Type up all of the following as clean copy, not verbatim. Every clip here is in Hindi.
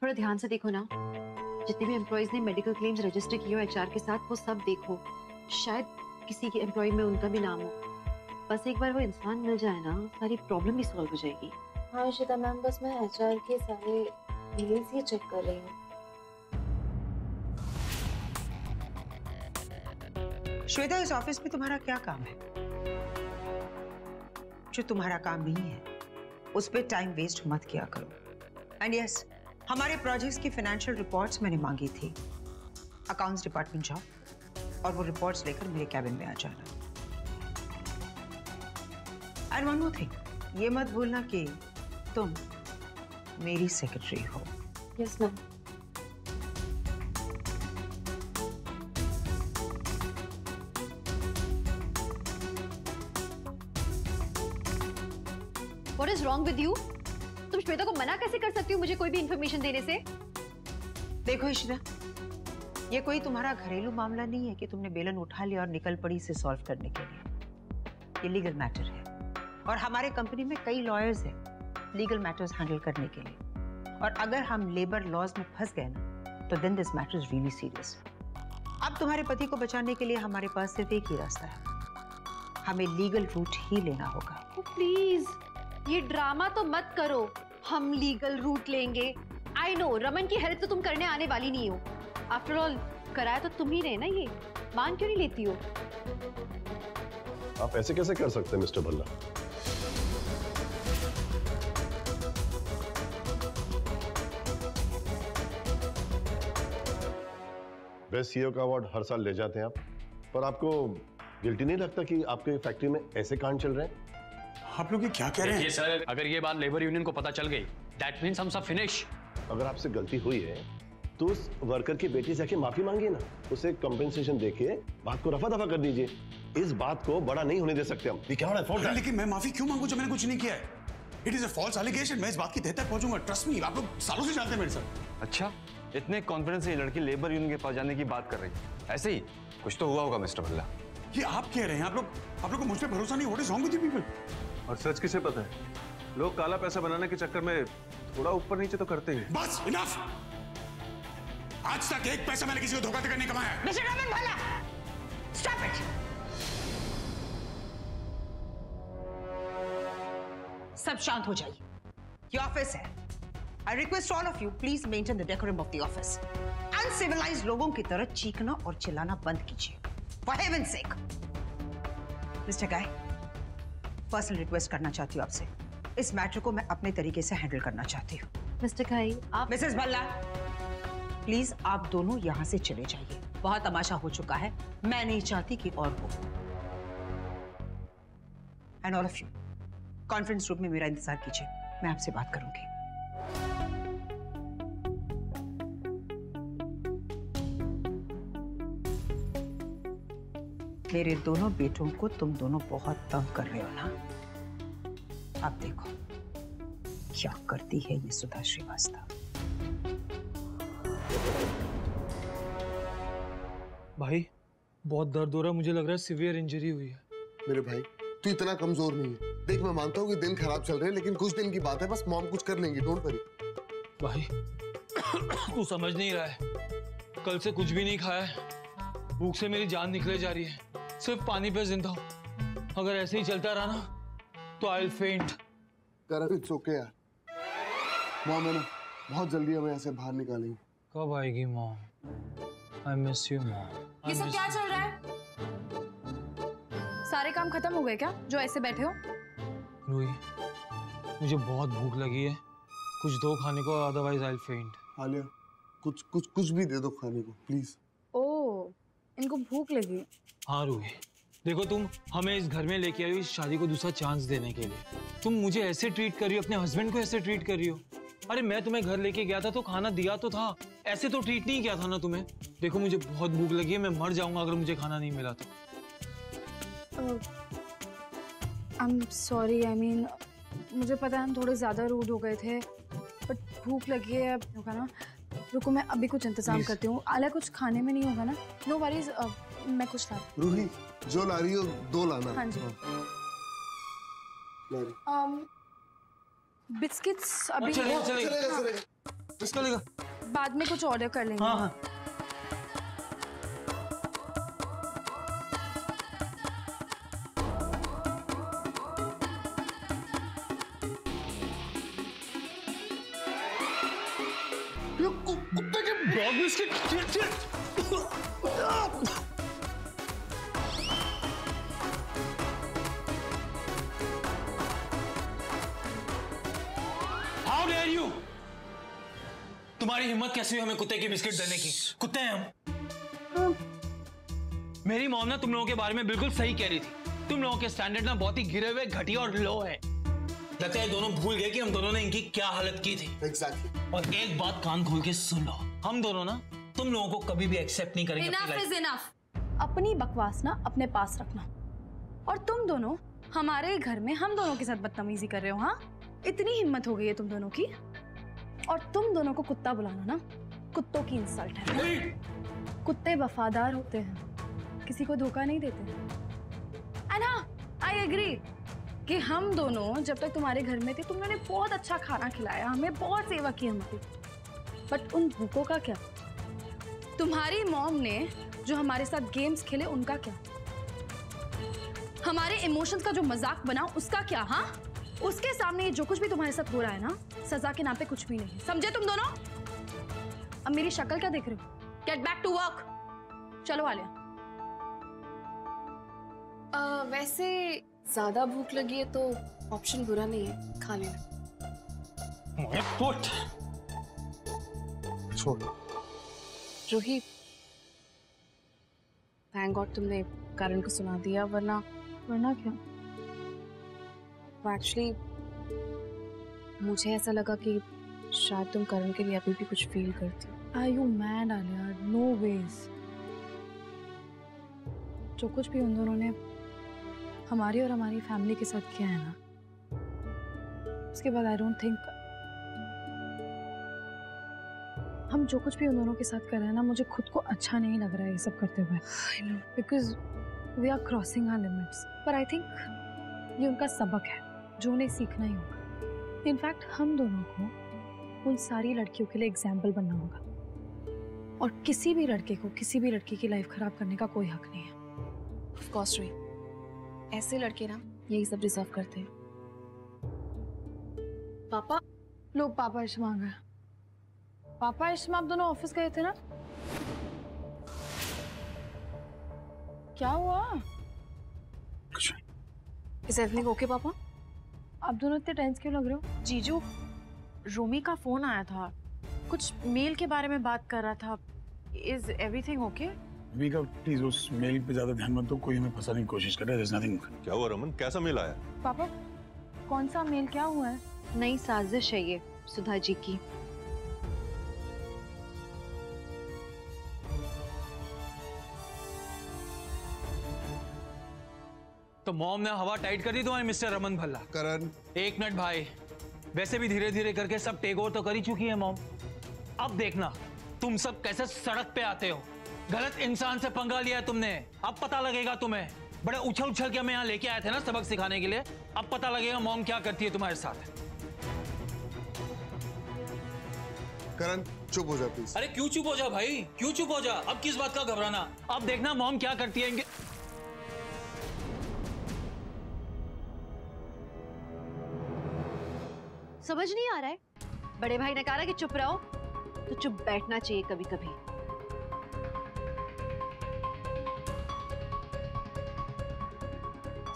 थोड़ा ध्यान से देखो ना, जितने भी एम्प्लॉयज ने मेडिकल क्लेम्स रजिस्टर किए हो एचआर के साथ, वो सब देखो। शायद किसी के एम्प्लॉय में उनका भी नाम हो। बस एक बार वो इंसान मिल जाए ना, सारी प्रॉब्लम ही सॉल्व हो जाएगी। हाँ इशिता मैम, बस मैं एचआर के सारे मेल्स ही चेक कर रही हूँ। श्वेता, इस ऑफिस में तुम्हारा क्या काम है? जो तुम्हारा काम नहीं है उस पर टाइम वेस्ट मत किया करो। एंड यस, हमारे प्रोजेक्ट्स की फाइनेंशियल रिपोर्ट्स मैंने मांगी थी। अकाउंट्स डिपार्टमेंट जाओ और वो रिपोर्ट्स लेकर मेरे कैबिन में आ जाना। एंड वन मोर थिंग, ये मत भूलना कि तुम मेरी सेक्रेटरी हो। Yes ma'am. What is wrong with you? तुम श्वेता को मना कैसे कर सकती हो मुझे कोई भी इंफॉर्मेशन देने से? देखो इशिता, ये कोई तुम्हारा घरेलू मामला नहीं है कि तुमने बेलन उठा लिया और निकल पड़ी इसे सॉल्व करने के लिए। ये लीगल मैटर है और हमारे कंपनी में कई लॉयर्स हैं लीगल मैटर्स हैंडल करने के लिए। और अगर हम लेबर लॉज में फंस गए ना, तो then this matter is really serious. अब तुम्हारे पति को बचाने के लिए हमारे पास सिर्फ एक ही रास्ता है, हमें लीगल रूट ही लेना होगा। प्लीज ये ड्रामा तो मत करो, हम लीगल रूट लेंगे। आई नो, रमन की हेल्प तो तुम करने आने वाली नहीं हो। आफ्टर ऑल कराया तो तुम ही रहे ना, ये मान क्यों नहीं लेती हो? आप ऐसे कैसे कर सकते हैं मिस्टर भल्ला? बेस्ट सीईओ का अवार्ड हर साल ले जाते हैं आप, पर आपको गिल्टी नहीं लगता कि आपके फैक्ट्री में ऐसे कांड चल रहे हैं? आप लोग ये क्या कह रहे हैं? सर, अगर ये बात लेबर यूनियन को पता चल गई, दैट मींस हम सब फिनिश। अगर आपसे गलती हुई है तो उस वर्कर की बेटी से आके माफी मांगिए ना, उसे कंपेंसेशन देके बात को रफा दफा कर दीजिए। इस बात को बड़ा नहीं होने दे सकते हम। ये क्या हो रहा है? लेकिन मैं माफी क्यों मांगू जब मैंने कुछ नहीं किया है? It is a false allegation. मैं इस बात की तह तक पहुंचूंगा, ट्रस्ट मी। आप लोग सालों से जानते हैं मेरे साथ। अच्छा, इतने कॉन्फिडेंस से ये लड़की लेबर यूनियन के पास जाने की बात कर रही है। ऐसे ही कुछ तो हुआ होगा मिस्टर भल्ला। ये आप कह रहे हैं? आप लोग को मुझ पे भरोसा नहीं? What is wrong with you people? और सच किसे पता है, लोग काला पैसा बनाने के चक्कर में थोड़ा ऊपर नीचे तो करते हैं। बस इनफ। आज तक एक पैसा मैंने किसी को धोखा देकर नहीं कमाया। Mister Raman Bhalla, stop it. सब शांत हो जाइए, ये ऑफिस है। I request all of you, please maintain the decorum of the office. Uncivilized लोगों की तरह चीखना और चिल्लाना बंद कीजिए, for heaven's sake. Mr. Guy, personal request करना चाहती हूँ आपसे। इस मैटर को मैं अपने तरीके से हैंडल करना चाहती हूँ। मिस्टर घाई, आप मिसेस भल्ला, प्लीज आप दोनों यहाँ से चले जाइए। बहुत तमाशा हो चुका है, मैं नहीं चाहती कि और हो। And all of you, conference room में मेरा इंतजार कीजिए, मैं आपसे बात करूंगी। मेरे दोनों बेटों को तुम दोनों बहुत तंग कर रहे हो ना? अब देखो क्या करती है ये सुधा श्रीवास्तव। भाई बहुत दर्द हो रहा है, मुझे लग रहा है सीवियर इंजरी हुई है। मेरे भाई तू इतना कमजोर नहीं है। देख मैं मानता हूँ कि दिन खराब चल रहे हैं, लेकिन कुछ दिन की बात है, बस मॉम कुछ कर लेंगी, डोंट वरी। भाई तू समझ नहीं रहा है, कल से कुछ भी नहीं खाया है, भूख से मेरी जान निकले जा रही है, सिर्फ पानी पे जिंदा हूँ। अगर ऐसे ही चलता रहा ना तो आई विल फेंट। करण इट्स ओके यार, मॉम है ना, बहुत जल्दी हमें ऐसे बाहर निकालेंगे। कब आएगी mom? I miss you mom. ये सब क्या चल रहा है? सारे काम खत्म हो गए क्या जो ऐसे बैठे हो? रूही, मुझे बहुत भूख लगी है, कुछ दो खाने को, अदरवाइज आई विल फेंट। आलिया, कुछ भी दे दो खाने को प्लीज। ओह, इनको भूख लगी। हाँ रूही, देखो तुम हमें इस घर में लेके आई हो इस शादी को दूसरा चांस देने के लिए। तुम मुझे ऐसे ट्रीट कर रही हो, अपने हस्बैंड को ऐसे ट्रीट कर रही हो। अरे मैं तुम्हें घर लेके गया था तो खाना दिया तो था, ऐसे तो ट्रीट नहीं किया था ना तुम्हें। देखो मुझे बहुत भूख लगी है, मैं मर जाऊंगा अगर मुझे खाना नहीं मिला तो। I am sorry, I mean मुझे पता है हम थोड़े ज्यादा रूड हो गए थे, बट भूख लगी है। अब होगा ना, रुको मैं अभी कुछ इंतजाम करती हूँ। आला कुछ खाने में नहीं होगा ना? नो वरीज, मैं कुछ ला। रूही जो ला रही हो दो लाना। हाँ जी। बिस्किट्स अभी चलेगा। इसका लेगा। बाद में कुछ ऑर्डर कर लेंगे। हाँ हाँ। कुत्ते के dog biscuit. How dare you? तुम्हारी हिम्मत कैसी हुई हमें कुत्ते की बिस्किट देने की? कुत्ते हैं हम। मेरी मॉम ना तुम लोगों के बारे में बिल्कुल सही कह रही थी। तुम लोगों के स्टैंडर्ड ना बहुत ही गिरे हुए, घटिया और लो है। लगता है दोनों भूल गए कि हम दोनों ने इनकी क्या हालत की थी। Exactly. और एक बात कान खोल के सुन लो, हम दोनों ना तुम लोगों को कभी भी एक्सेप्ट नहीं करेंगे। Enough is enough. अपनी बकवास ना अपने पास रखना। और तुम दोनों हमारे घर में हम दोनों के साथ बदतमीजी कर रहे हो। हाँ, इतनी हिम्मत हो गई है तुम दोनों की। और तुम दोनों को कुत्ता बुलाना ना कुत्तों की इंसल्ट है। कुत्ते वफादार होते हैं, किसी को धोखा नहीं देते। एंड हाँ, आई एग्री कि हम दोनों जब तक तुम्हारे घर में थे तुमने हमें बहुत अच्छा खाना खिलाया, हमें बहुत सेवा की हमकी। बट उन भूखों का क्या? तुम्हारी मॉम ने जो हमारे साथ गेम्स खेले उनका क्या? हमारे इमोशंस का जो मजाक बना उसका क्या? हाँ, उसके सामने जो कुछ भी तुम्हारे साथ हो रहा है ना, सजा के नाम पे कुछ भी नहीं। समझे तुम दोनों? अब मेरी शक्ल क्या देख रहे हो? Get back to work. चलो आलिया। वैसे ज्यादा भूख लगी है तो ऑप्शन बुरा नहीं है, खा लेना। रोहित, थैंक गॉड तुमने करण को सुना दिया, वरना क्या? एक्चुअली मुझे ऐसा लगा कि शायद तुम करण के लिए अभी भी कुछ फील करती हो। Are you mad, Alia? No ways. जो कुछ भी उन दोनों ने हमारी और हमारी फैमिली के साथ किया है ना, उसके बाद आई डोंट थिंक हम जो कुछ भी उन दोनों के साथ कर रहे हैं ना, मुझे खुद को अच्छा नहीं लग रहा है ये सब करते हुए। Because we are crossing our limits. पर आई थिंक ये उनका सबक है जो उन्हें सीखना ही होगा। इनफैक्ट हम दोनों को उन सारी लड़कियों के लिए एग्जाम्पल बनना होगा। और किसी भी लड़के को किसी भी लड़की की लाइफ खराब करने का कोई हक नहीं है। ऑफ कोर्स रोहित, ऐसे लड़के ना यही सब डिजर्व करते हैं। पापा, लो पापा इश्मा आ गए। पापा इश्मा आप दोनों ऑफिस गए थे ना? क्या हुआ? इज एवरीथिंग ओके पापा? आप दोनों इतने टेंस क्यों लग रहे हो? जीजू, रोमी का फोन आया था, कुछ मेल के बारे में बात कर रहा था। Is everything okay? Vika please उस मेल पे ज्यादा ध्यान मत दो, कोई हमें फंसाने की कोशिश कर रहा है। There's nothing. क्या हुआ रमन, कैसा मेल आया? पापा कौन सा मेल, क्या हुआ है? नई साजिश है ये सुधा जी की। तो मॉम ने हवा टाइट कर दी तुम्हारे मिस्टर रमन भल्ला। करण, एक मिनट भाई, वैसे भी धीरे धीरे करके सब टेक ओवर तो कर ही चुकी है मॉम। अब देखना तुम सब कैसे सड़क पे आते हो। गलत इंसान से पंगा लिया है तुमने, अब पता लगेगा तुम्हें। बड़े उछल उछल के हमें यहाँ लेके आए थे ना सबक सिखाने के लिए, अब पता लगेगा मॉम क्या करती है तुम्हारे साथ। करण चुप हो जा प्लीज। अरे क्यों चुप हो जा भाई, क्यों चुप हो जा? अब किस बात का घबराना? अब देखना मॉम क्या करती है इनके। समझ नहीं आ रहा है? बड़े भाई ने कहा कि चुप रहो, तो चुप बैठना चाहिए कभी कभी।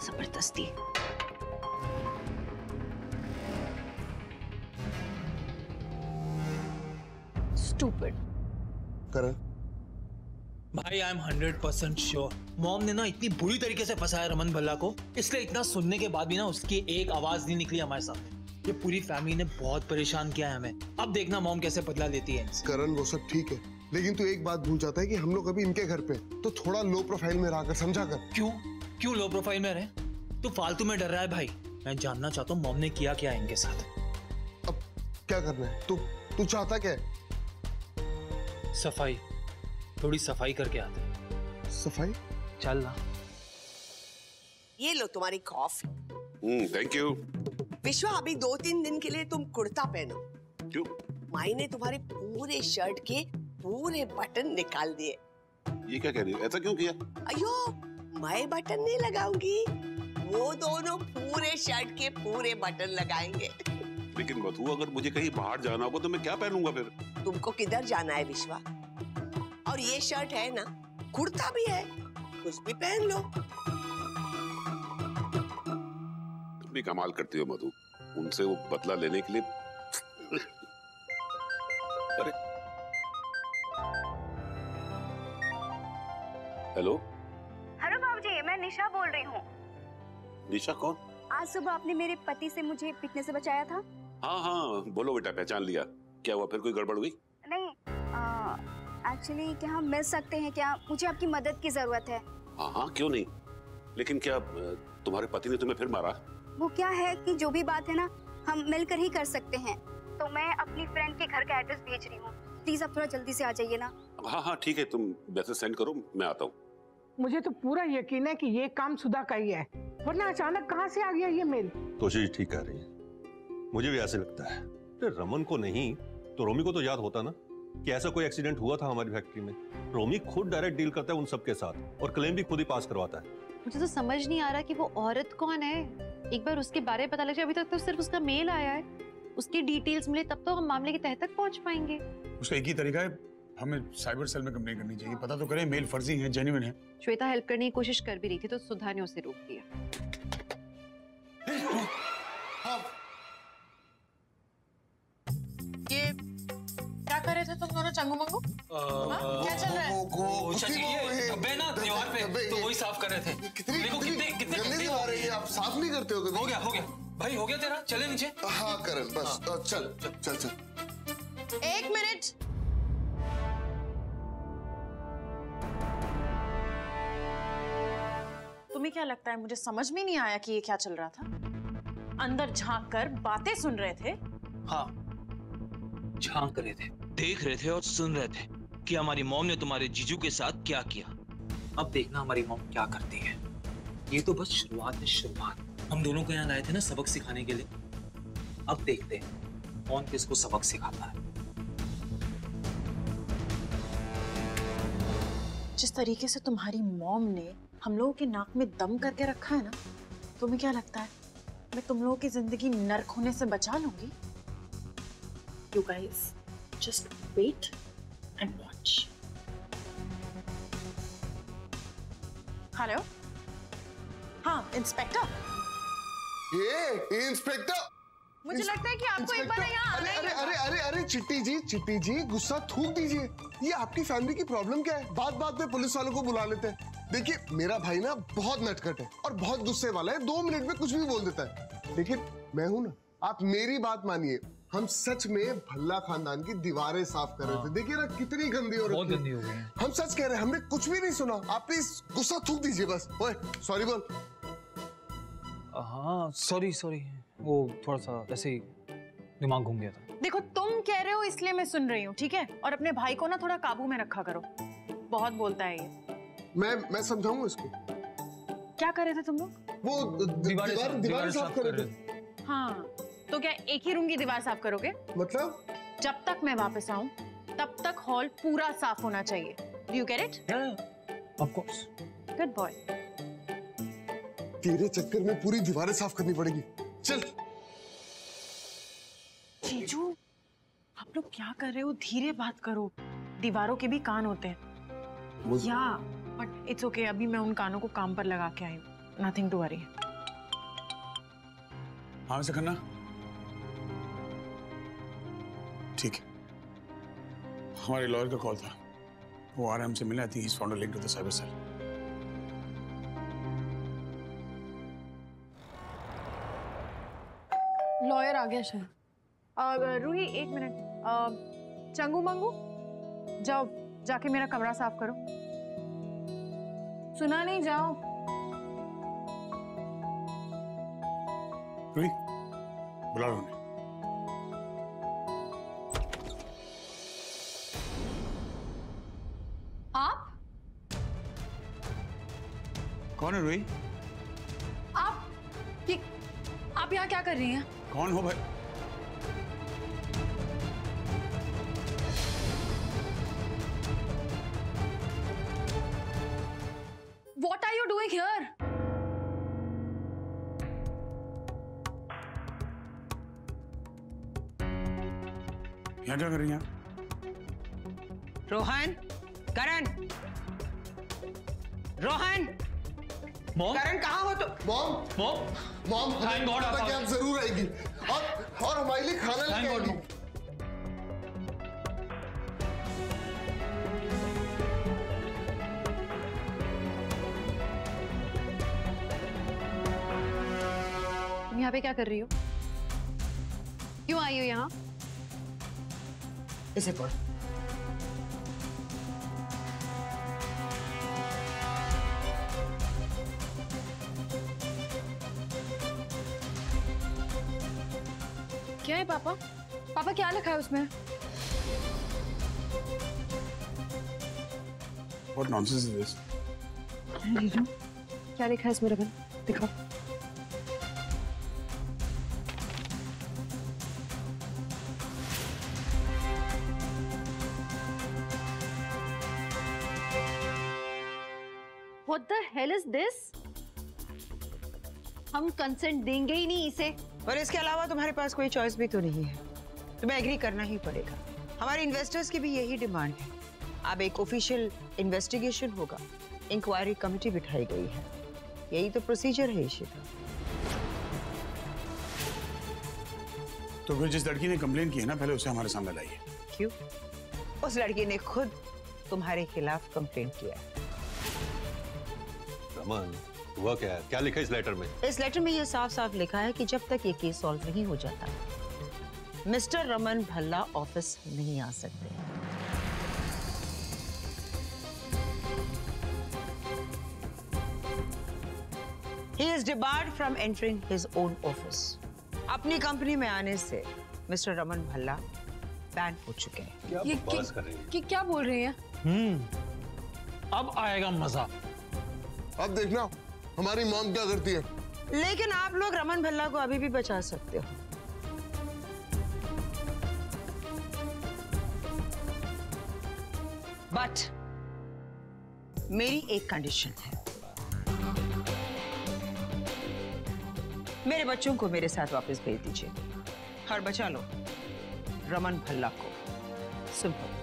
जबरदस्ती। स्टूपिड। करण भाई आई एम 100% श्योर मॉम ने ना इतनी बुरी तरीके से फंसाया रमन भल्ला को, इसलिए इतना सुनने के बाद भी ना उसकी एक आवाज नहीं निकली हमारे सामने। ये पूरी फैमिली ने बहुत परेशान किया है हमें। अब देखना मॉम कैसे बदला लेती है इनसे। करण वो सब ठीक है, लेकिन तू एक बात भूल जाता है कि हम लोग अभी इनके घर पे, तो थोड़ा लो प्रोफाइल में रहकर समझा कर। क्यों लो प्रोफाइल में रहे? तू फालतू में डर रहा है भाई। मैं जानना चाहता हूँ मॉम ने किया क्या है इनके साथ। अब क्या करना है? तू चाहता क्या है? सफाई, थोड़ी सफाई करके आते हैं। सफाई? चल ना। ये लो तुम्हारी कॉफी। Thank you. विश्वा, अभी 2-3 दिन के लिए तुम कुर्ता पहनो, क्यों? माई ने तुम्हारे पूरे शर्ट के पूरे बटन निकाल दिए। ये क्या कह रही हो? ऐसा क्यों किया? अयो, मैं बटन नहीं लगाऊंगी, वो दोनों पूरे शर्ट के पूरे बटन लगाएंगे। लेकिन मधु, अगर मुझे कहीं बाहर जाना होगा तो मैं क्या पहनूंगा फिर? तुमको किधर जाना है विश्वा? और ये शर्ट है ना, कुर्ता भी है, कुछ भी पहन लो। तुम भी कमाल करती हो मधु, उनसे वो बदला लेने के लिए। अरे हेलो हेलो बाबूजी, मैं निशा बोल रही हूँ। निशा कौन? आज सुबह आपने मेरे पति से मुझे पिटने से बचाया था। हाँ हाँ, बोलो बेटा, पहचान लिया। क्या हुआ, फिर कोई गड़बड़ हुई? नहीं, एक्चुअली क्या हम मिल सकते हैं क्या? मुझे आपकी मदद की जरूरत है। हाँ हाँ, क्यों नहीं। लेकिन क्या तुम्हारे पति ने तुम्हें फिर मारा? वो क्या है कि जो भी बात है ना, हम मिलकर ही कर सकते हैं। तो मैं अपनी फ्रेंड के घर का एड्रेस भेज रही हूँ, प्लीज आप थोड़ा जल्दी से आ जाइए ना। हाँ हाँ ठीक है, तुम मैसेज सेंड करो, मैं आता हूँ। मुझे तो पूरा यकीन है कि ये काम सुधा का ही है, वरना अचानक कहाँ से आ गया ये मेल? तोशी ठीक कह रही है, मुझे भी ऐसे लगता है। रमन को नहीं तो रोमी को तो याद होता ना कि ऐसा कोई एक्सीडेंट हुआ था हमारी फैक्ट्री में। रोमी खुद डायरेक्ट डील करता है उन सब के साथ और क्लेम भी खुद ही पास करवाता है। मुझे तो समझ नहीं आ रहा कि वो औरत कौन है। एक बार उसके बारे में पता लग जाए। अभी तक तो सिर्फ उसका मेल आया है, उसकी डिटेल्स मिले तब तो हम मामले की तह तक पहुंच पाएंगे। उसका एक ही तरीका है, हमें साइबर सेल में कंप्लेन करनी चाहिए, पता तो करें मेल फर्जी है जेन्युइन है। श्वेता हेल्प करने की कोशिश कर भी रही थी तो सुधा ने उसे रोक दिया। ये क्या कर रहे थे तुम दोनों चंगू मंगू? क्या चल रहा है? धब्बे ना दीवार पे, तो वही साफ कर रहे थे। देखो कितने गंदे आ रही है, आप साफ नहीं करते हो कभी? हो गया भाई, हो गया तेरा। चले नीचे। हाँ करण, बस चल चल चल। एक मिनट, तुम्हें क्या लगता है मुझे समझ में नहीं आया कि ये क्या चल रहा था? अंदर झांक कर बातें सुन रहे थे। हाँ, झांक रहे थे, देख रहे थे और सुन रहे थे कि हमारी मॉम ने तुम्हारे जीजू के साथ क्या किया। अब देखना हमारी मॉम क्या करती है। ये तो बस शुरुआत है, शुरुआत। हम दोनों को यहाँ लाए थे ना सबक सिखाने के लिए। अब देखते हैं कौन किसको सबक सिखाता है। जिस तरीके से तुम्हारी मॉम ने हम लोगों के नाक में दम करके रखा है ना, तुम्हें क्या लगता है मैं तुम लोगों की जिंदगी नर्क होने से बचा लूंगी? You guys just wait and watch. Hello, हाँ इंस्पेक्टर। ये इंस्पेक्टर, मुझे लगता है कि आपको एक बार यहाँ आना ही अरे होगा। अरे अरे अरे चिट्टी जी गुस्सा थूक दीजिए। ये आपकी फैमिली की प्रॉब्लम क्या है? बात बात में पुलिस वालों को बुला लेते हैं। देखिए मेरा भाई ना बहुत नटखट है और बहुत गुस्से वाला है, 2 मिनट में कुछ भी बोल देता है। लेकिन मैं हूं ना, आप मेरी बात मानिए, हम सच में भल्ला खानदान की दीवारें साफ कर रहे थे। देखिए ना कितनी गंदी हो रही है। हम सच कह रहे हैं, हमने कुछ भी नहीं सुना। आप प्लीज गुस्सा थूक दीजिए बस। ओए सॉरी बोल। हाँ सॉरी, वो थोड़ा सा ऐसे ही दिमाग घूम गया था। देखो तुम कह रहे हो इसलिए मैं सुन रही हूँ, ठीक है? और अपने भाई को ना थोड़ा काबू में रखा करो, बहुत बोलता है ये। मैं समझाऊंगा इसको। क्या कर रहे थे तुम लोग? वो दीवार साफ कर रहे थे। हाँ, तो क्या एक ही रूम की दीवार साफ करोगे? मतलब जब तक मैं वापस आऊं तब तक हॉल पूरा साफ होना चाहिए। Do you get it? Yeah, of course. Good boy. तेरे चक्कर में पूरी दीवारें साफ करनी पड़ेगी। चल। जीजू, आप लोग क्या कर रहे हो? धीरे बात करो, दीवारों के भी कान होते हैं। या बट इट्स ओके, अभी मैं उन कानों को काम पर लगा के आई हूँ। Nothing to worry. हाँ वैसे करना ठीक है। हमारे लॉयर का कॉल था, वो आ रहा है हमसे मिलने। I think he is found a link to the cyber cell. Lawyer आ गया शायद। रूही एक मिनट। चंगू मंगू, जाओ जाके मेरा कमरा साफ करो। सुना नहीं, जाओ। रूही बुला लो उन्हें। आप कौन है रूही? आप यहाँ क्या कर रही हैं? कौन हो भाई? यहाँ क्या कर रही हैं? रोहन, करण, रोहन, करण कहाँ हो तुम? मॉम थैंक गॉड आप जरूर आएगी और हमारे लिए खाना लेके आएगी। तुम यहाँ पे क्या कर रही हो? क्यों आई हो यहाँ? इसे पढ़। क्या है पापा? पापा क्या लिखा है उसमें? What nonsense is this? क्या लिखा है इसमें रमन? दिखाओ। What the hell is this? हम कंसेंट देंगे ही नहीं इसे। और इसके अलावा तुम्हारे पास कोई चॉइस भी तो नहीं है, तुम्हें एग्री करना ही पड़ेगा। हमारे इन्वेस्टर्स की भी यही डिमांड है। अब एक ऑफिशियल इन्वेस्टिगेशन होगा, इंक्वायरी कमेटी बिठाई गई है, यही तो प्रोसीजर है इशिता। तो फिर जिस लड़की ने कंप्लेन की है ना, पहले उसे हमारे सामने लाइए। क्यों? उस लड़की ने खुद तुम्हारे खिलाफ कंप्लेन किया है। रमन, हुआ क्या है? क्या लिखा है इस लेटर में? इस लेटर में ये साफ साफ लिखा है कि जब तक ये केस सॉल्व नहीं हो जाता, मिस्टर रमन भल्ला ऑफिस नहीं आ सकते। He is debarred from entering his own office. अपनी कंपनी में आने से मिस्टर रमन भल्ला बैन हो चुके हैं। क्या बकवास कर रही है? क्या बोल रही हैं? अब आएगा मजा। अब देखना हमारी मॉम क्या करती है। लेकिन आप लोग रमन भल्ला को अभी भी बचा सकते हो। बट मेरी एक कंडीशन है, मेरे बच्चों को मेरे साथ वापस भेज दीजिए और बचा लो रमन भल्ला को। सिंपल।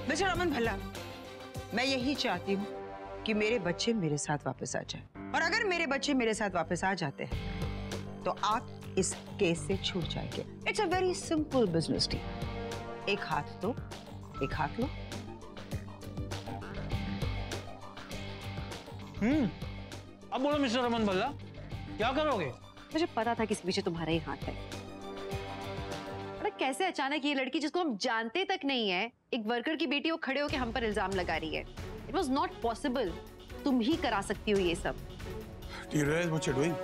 मिस्टर रमन भल्ला, मैं यही चाहती हूँ कि मेरे बच्चे मेरे साथ वापस आ जाएं। और अगर मेरे बच्चे मेरे साथ वापस आ जाते हैं तो आप इस केस से छूट जाएंगे। It's a very simple business deal. एक हाथ दो, एक हाथ लो। अब बोलो मिस्टर रमन भल्ला, क्या करोगे? मुझे पता था कि इसके पीछे तुम्हारा ही हाथ है। अरे कैसे अचानक ये लड़की जिसको हम जानते तक नहीं है, एक वर्कर की बेटी, वो खड़े होकर हम पर इल्जाम लगा रही है। It was not possible. तुम ही करा सकती हो ये सब। Do you realize what you're doing?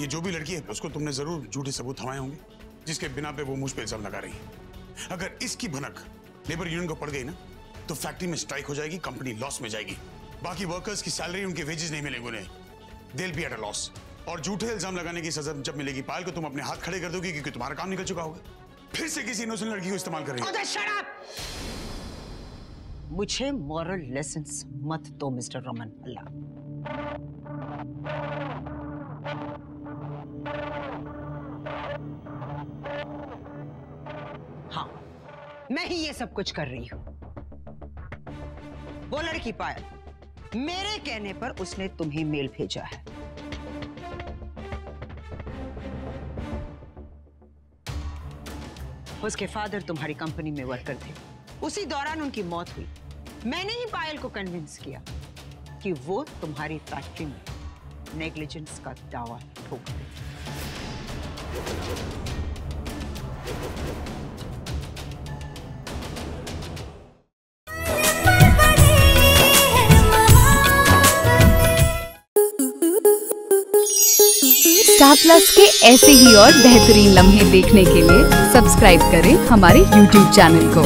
ये जो भी लड़की है उसको तुमने जरूर झूठे सबूत थमाए होंगे, जिसके बिना पे वो मुझ पे इल्जाम लगा रही है। अगर इसकी भनक लेबर यूनियन को पड़ गई ना, तो फैक्ट्री में स्ट्राइक हो जाएगी, कंपनी लॉस में जाएगी, बाकी वर्कर्स की सैलरी, उनके वेजेस नहीं मिलेंगे उन्हें, they'll be at a loss। और झूठे इल्जाम लगाने की सजा जब मिलेगी पायल को, तुम अपने हाथ खड़े कर दोगी क्योंकि तुम्हारा काम निकल चुका होगा। फिर से किसी इनोसेंट लड़की को इस्तेमाल कर रही है। Shut up! मुझे मॉरल लेसन्स मत दो मिस्टर रमन भल्ला। हाँ, मैं ही ये सब कुछ कर रही हूं। वो लड़की पायल, मेरे कहने पर उसने तुम्हें मेल भेजा है। उसके फादर तुम्हारी कंपनी में वर्कर थे, उसी दौरान उनकी मौत हुई। मैंने ही पायल को कन्विंस किया कि वो तुम्हारी फैक्ट्री में नेग्लिजेंस का दावा ठोक दे। स्टार प्लस के ऐसे ही और बेहतरीन लम्हे देखने के लिए सब्सक्राइब करें हमारे YouTube चैनल को।